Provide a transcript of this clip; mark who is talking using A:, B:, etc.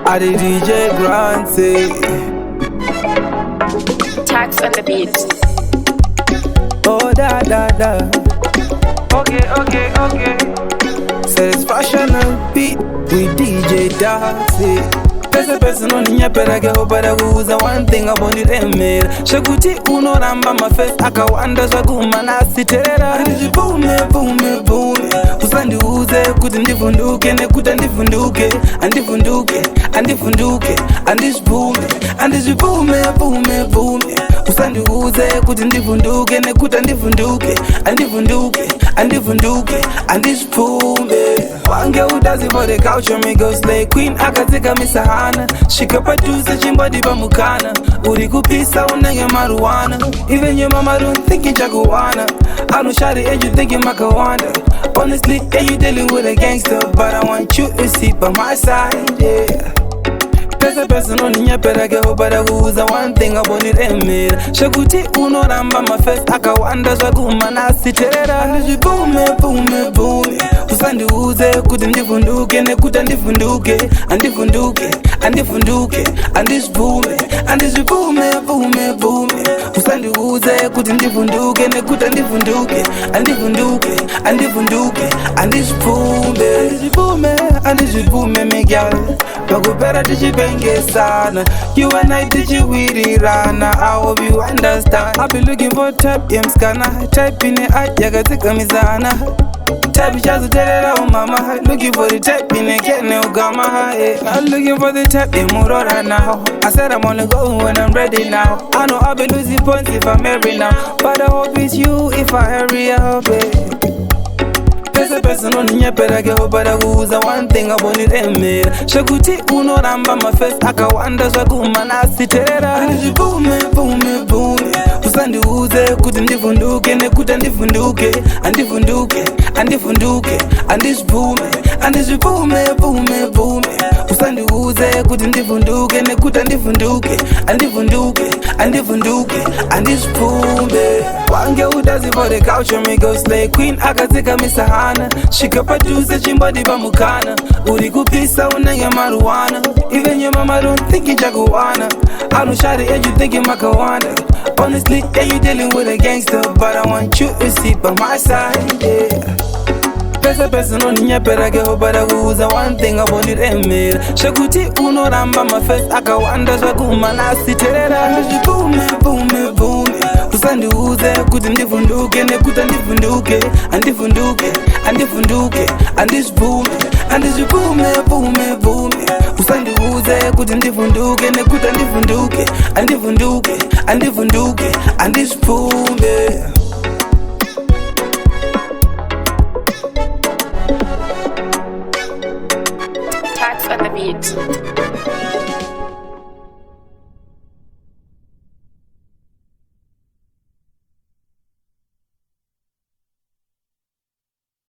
A: I the DJ Grante.
B: Tax on the beat.
A: Oh da da da. Okay. Satisfaction and beat with DJ Darcy. Person on your perage obara guza one thing about it emera shakuti unoramba mafest akawanda zvaguma nasiterera andizibume usandiuze kuti ndivhunduke nekuti andivhunduke andizibume usandiuze kuti ndivhunduke nekuti andivhunduke andizibume wange udazi for the couch me go slay queen akatsika misahana shika padhuze chimbodi pamukana uri kupisa unenge marijuana even your mama don't think chakuwana anoshari and you thinking makawanda honestly yeah you dealing with a gangster but I want you to sit by my side yeah person on your perage obara guza one thing about it emera shakuti unoramba mafest akawanda zvaguma nasiterera andizibume usandiuze kuti ndivhunduke nekuti andizibume usandiuze kuti ndivhunduke nekuti andizibume migyal pakupera tichipengesana you and I tichiwirirana I hope you understand I be looking for type yemskana type ine art yakatsikamizana type chazoterera umama looking for the type ine kene ugama I'm looking for the type emurora now I said I'm on the go when I'm ready now I know I'll be losing points if I'm every now but I hope it's you if I hurry up person on your perage obara guza one thing about it emera shakuti unoramba mafest akawanda zvaguma nasiterera andizibume usandiuze kuti ndivhunduke nekuti andizibume usandiuze kuti ndivhunduke nekuti andizibume wange udazi for the couch me go slay queen akatsika misahana shika padhuze chimbodi pamukana uri kupisa unenge marijuana even your mama don't think chakuwana anoshari and you thinking makawanda honestly yeah you dealing with a gangster but I want you to sit by my side yeah person on your perage obara guza one thing about it emera shakuti unoramba mafest akawanda zvaguma nasiterera andizibume usandiuze kuti ndivhunduke nekuti andizibume usandiuze kuti ndivhunduke nekuti andizibume
B: Tax on the beat.